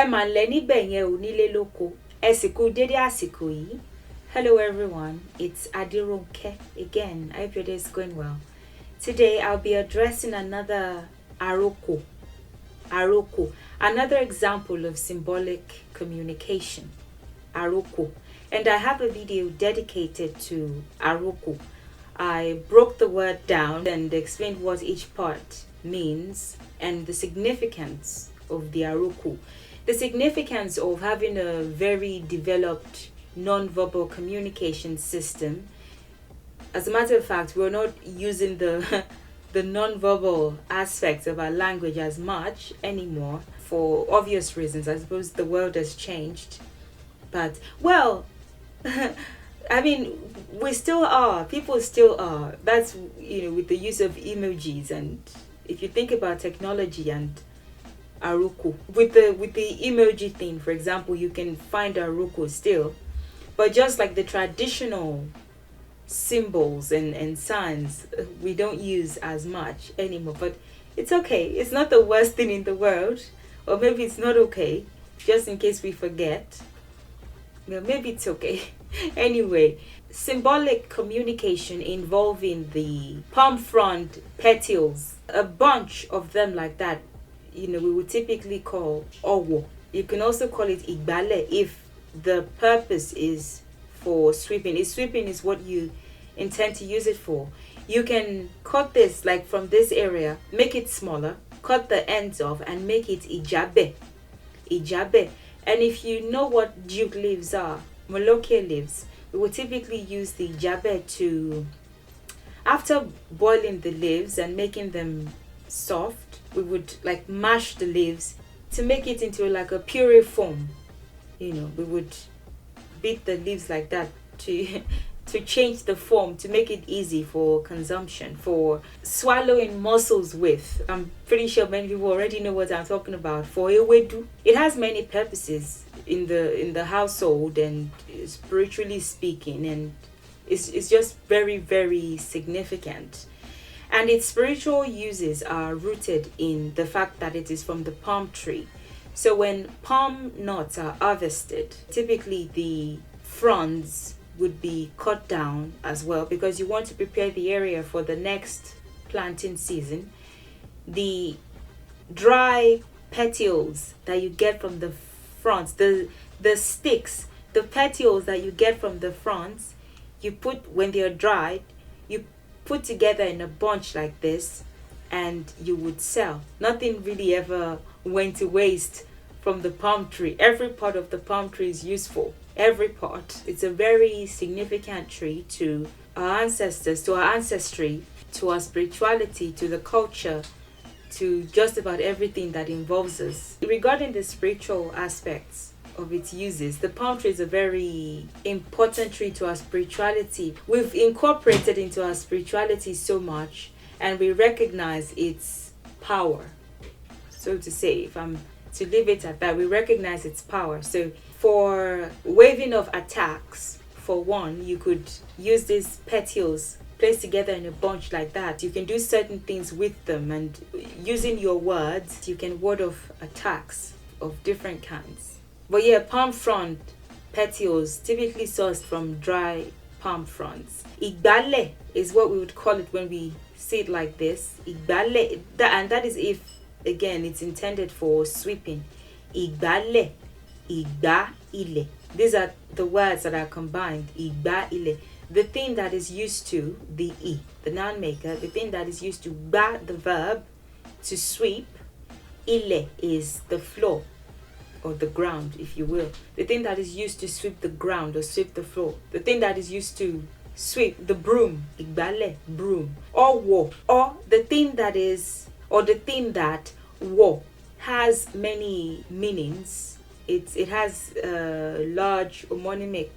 Emma Lenny Benye Unile Loko, Esiku Dede Asikoi. Hello everyone, it's Adironke again. I hope your day is going well. Today I'll be addressing another Aroko, another example of symbolic communication, Aroko. And I have a video dedicated to Aroko. I broke the word down and explained what each part means and the significance of the Aroko. The significance of having a very developed non-verbal communication system. As a matter of fact, we're not using the the non-verbal aspects of our language as much anymore for obvious reasons. I suppose the world has changed. But, well, I mean, we still are. People still are. That's, with the use of emojis. And if you think about technology and Aroko, with the emoji thing, for example, you can find Aroko still. But just like the traditional symbols and signs, we don't use as much anymore. But it's okay. It's not the worst thing in the world. Or maybe it's not okay, just in case we forget. Maybe it's okay. Anyway, symbolic communication involving the palm frond petals, a bunch of them like that, we would typically call owo. You can also call it igbale if the purpose is for sweeping. If sweeping is what you intend to use it for, you can cut this like from this area, make it smaller, cut the ends off and make it ijabe. And if you know what jute leaves are, moloke leaves, we would typically use the ijabe to, after boiling the leaves and making them soft, we would like mash the leaves to make it into like a puree form. We would beat the leaves like that to to change the form, to make it easy for consumption, for swallowing mussels with. I'm pretty sure many people already know what I'm talking about. For ewedu, it has many purposes in the household and spiritually speaking, and it's just very, very significant. And its spiritual uses are rooted in the fact that it is from the palm tree. So when palm nuts are harvested, typically the fronds would be cut down as well because you want to prepare the area for the next planting season. The dry petals that you get from the fronds, the sticks, the petals that you get from the fronds, you put, when they are dried, you put together in a bunch like this and you would sell. Nothing really ever went to waste from the palm tree. Every part of the palm tree is useful. Every part. It's a very significant tree to our ancestors, to our ancestry, to our spirituality, to the culture, to just about everything that involves us. Regarding the spiritual aspects of its uses, the palm tree is a very important tree to our spirituality. We've incorporated into our spirituality so much and we recognize its power. So to say, if I'm to leave it at that, we recognize its power. So for waving off attacks, for one, you could use these petals placed together in a bunch like that. You can do certain things with them, and using your words, you can ward off attacks of different kinds. But yeah, palm frond petals typically sourced from dry palm fronds. Igbale is what we would call it when we say it like this. Igbale, and that is if, again, it's intended for sweeping. Igbale, igba ile. These are the words that are combined. Igba ile. The thing that is used to, the I, the noun maker, the thing that is used to ba, the verb, to sweep. Ile is the floor or the ground, if you will. The thing that is used to sweep the ground or sweep the floor. The thing that is used to sweep the broom. Igbale, broom. Or wo. Or the thing that is, or the thing that wo has many meanings. It has a large homonymic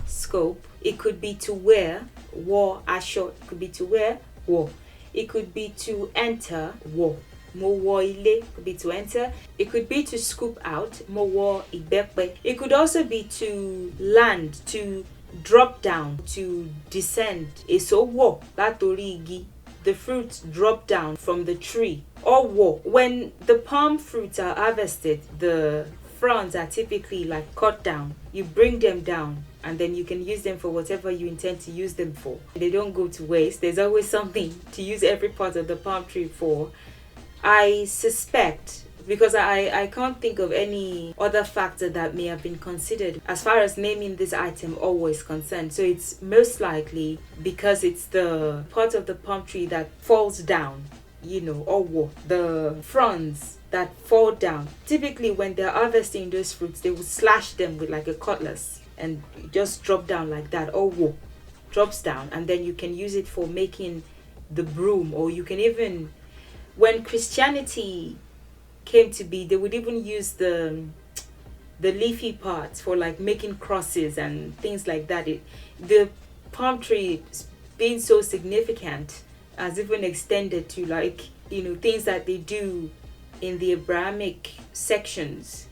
scope. It could be to wear, wo asho. It could be to wear, wo. It could be to enter, wo. Mo wo ile could be to enter. It could be to scoop out, mo wo ibepe. It could also be to land, to drop down, to descend. Eso wo latori igi. The fruits drop down from the tree. Or wo. When the palm fruits are harvested, the fronds are typically like cut down. You bring them down and then you can use them for whatever you intend to use them for. They don't go to waste. There's always something to use every part of the palm tree for. I suspect, because I can't think of any other factor that may have been considered as far as naming this item always concerned. So it's most likely because it's the part of the palm tree that falls down, or the fronds that fall down. Typically when they're harvesting those fruits, they would slash them with like a cutlass and just drop down like that. Drops down, and then you can use it for making the broom, or you can even, when Christianity came to be, they would even use the leafy parts for like making crosses and things like that. The palm tree being so significant has even extended to like things that they do in the Abrahamic sections,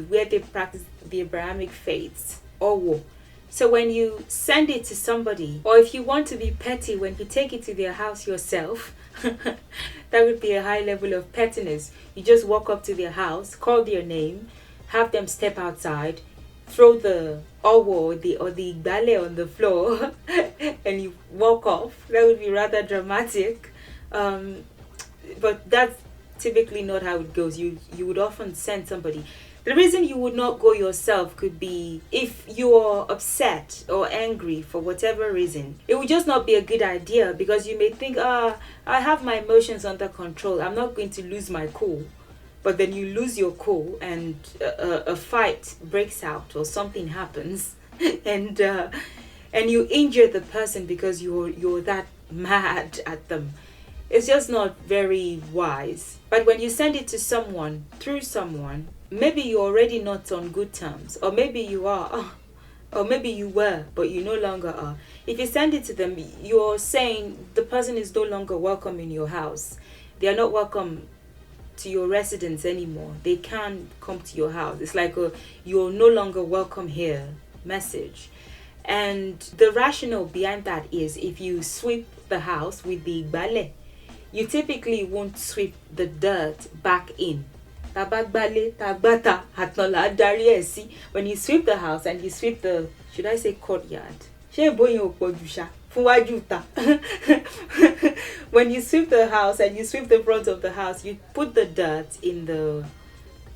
where they practice the Abrahamic faiths. So when you send it to somebody, or if you want to be petty, when you take it to their house yourself, that would be a high level of pettiness. You just walk up to their house, call their name, have them step outside, throw the owo or the igbale on the floor, and you walk off. That would be rather dramatic. But that's typically not how it goes. You would often send somebody. The reason you would not go yourself could be if you're upset or angry for whatever reason. It would just not be a good idea, because you may think, I have my emotions under control, I'm not going to lose my cool. But then you lose your cool and a fight breaks out or something happens and you injure the person because you're that mad at them. It's just not very wise. But when you send it to someone, through someone, maybe you're already not on good terms, or maybe you are, or maybe you were, but you no longer are. If you send it to them, you're saying the person is no longer welcome in your house. They are not welcome to your residence anymore. They can't come to your house. It's like you're no longer welcome here message. And the rationale behind that is, if you sweep the house with the ballet, you typically won't sweep the dirt back in. When you sweep the house and you sweep the, should I say courtyard? When you sweep the house and you sweep the front of the house, you put the dirt in the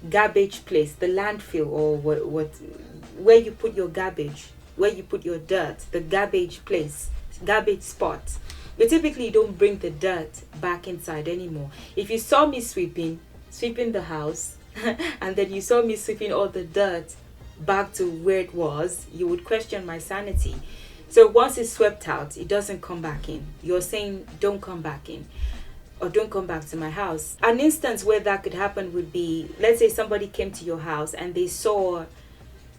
garbage place, the landfill, or where you put your garbage, where you put your dirt, the garbage place, garbage spot. You typically don't bring the dirt back inside anymore. If you saw me sweeping the house and then you saw me sweeping all the dirt back to where it was, you would question my sanity. So once it's swept out, it doesn't come back in. You're saying don't come back in, or don't come back to my house. An instance where that could happen would be, let's say somebody came to your house and they saw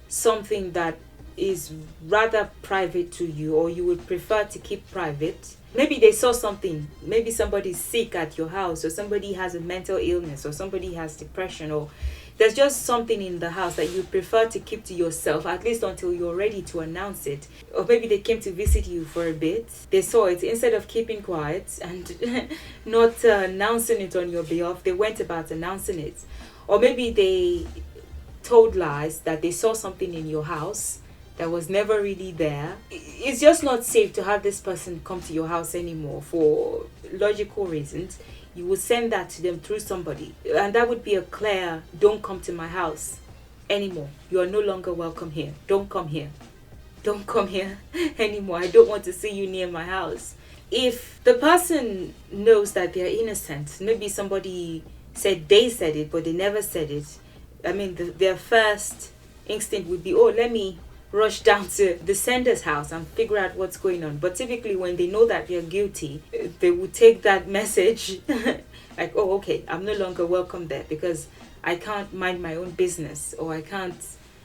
something that is rather private to you, or you would prefer to keep private. Maybe they saw something, maybe somebody's sick at your house, or somebody has a mental illness, or somebody has depression, or there's just something in the house that you prefer to keep to yourself, at least until you're ready to announce it. Or maybe they came to visit you for a bit, they saw it, instead of keeping quiet and not announcing it on your behalf, they went about announcing it. Or maybe they told lies that they saw something in your house that was never really there. It's just not safe to have this person come to your house anymore for logical reasons. You would send that to them through somebody, and that would be a clear, don't come to my house anymore. You are no longer welcome here. Don't come here. Don't come here anymore. I don't want to see you near my house. If the person knows that they're innocent, maybe somebody said they said it, but they never said it. I mean, their first instinct would be, let me rush down to the sender's house and figure out what's going on. But typically when they know that they're guilty, they would take that message like, okay, I'm no longer welcome there because I can't mind my own business, or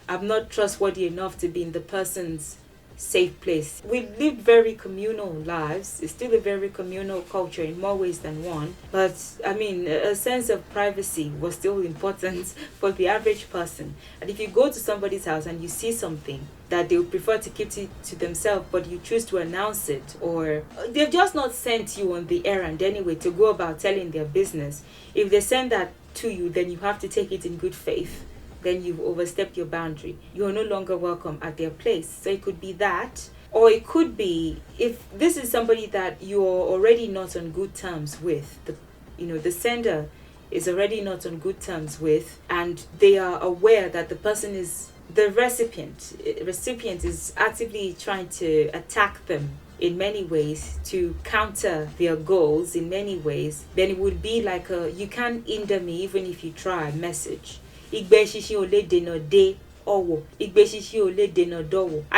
I'm not trustworthy enough to be in the person's safe place. We live very communal lives. It's still a very communal culture in more ways than one. But I mean, a sense of privacy was still important for the average person. And if you go to somebody's house and you see something that they would prefer to keep to themselves, but you choose to announce it, or they've just not sent you on the errand anyway to go about telling their business. If they send that to you, then you have to take it in good faith, then you've overstepped your boundary. You're no longer welcome at their place. So it could be that, or it could be if this is somebody that you're already not on good terms with, the sender is already not on good terms with, and they are aware that the person is the recipient is actively trying to attack them in many ways to counter their goals in many ways, then it would be like a "you can't hinder me even if you try" message. I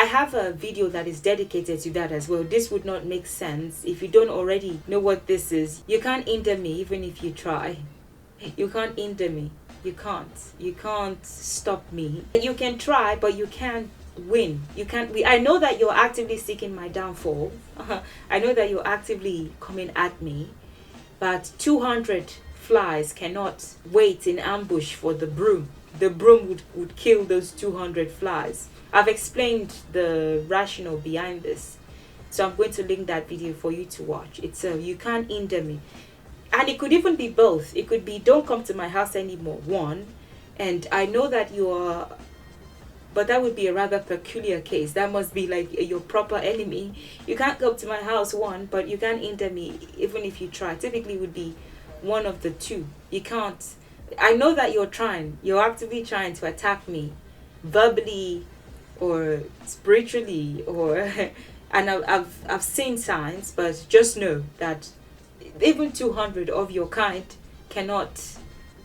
have a video that is dedicated to that as well. This would not make sense if you don't already know what this is. You can't hinder me even if you try. You can't hinder me. You can't stop me. You can try, but you can't win. I know that you're actively seeking my downfall. I know that you're actively coming at me, but 200 flies cannot wait in ambush for the broom. The broom would kill those 200 flies. I've explained the rationale behind this, so I'm going to link that video for you to watch. It's you can't hinder me. And it could even be both. It could be don't come to my house anymore, one, and I know that you are, but that would be a rather peculiar case. That must be like your proper enemy. You can't come to my house, one, but you can't hinder me even if you try. Typically would be one of the two. You can't. I know that you're actively trying to attack me verbally or spiritually, or and I've seen signs, but just know that even 200 of your kind cannot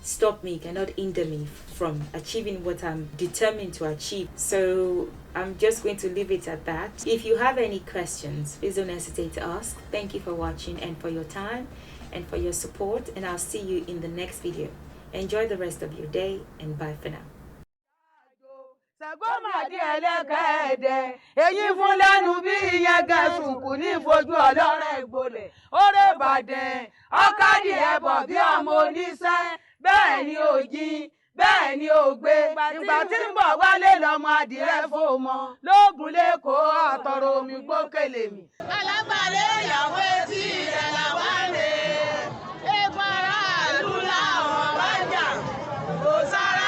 stop me, cannot hinder me from achieving what I'm determined to achieve. So I'm just going to leave it at that. If you have any questions, please don't hesitate to ask. Thank you for watching and for your time and for your support, and I'll see you in the next video. Enjoy the rest of your day, and bye for now. Sagomadi ẹlẹ́kẹ̀ẹ́dẹ́ èyí fún lẹ́nu bí ìyẹn gẹ̀ẹ́sùn kù ní ìfojú ọlọ́rọ̀ ìgbolẹ̀ oore Ìbàdàn ọ̀kadì ẹ̀bọ̀ bí ọmọ oníṣẹ́ bẹ́ẹ̀ ni òjì bẹ́ẹ̀ ni ògbé ìgbà tí ń bọ̀ wálé lọ́mọ adìrẹ fòmọ lóògùn lẹ́kọ̀ọ́ àtọ̀rọ̀ omi gbókèlè mi. alágbàlẹ̀ ìyàwó etí rẹ̀ làwọn rè é egbò aráàlú làwọn bá jà kò sára.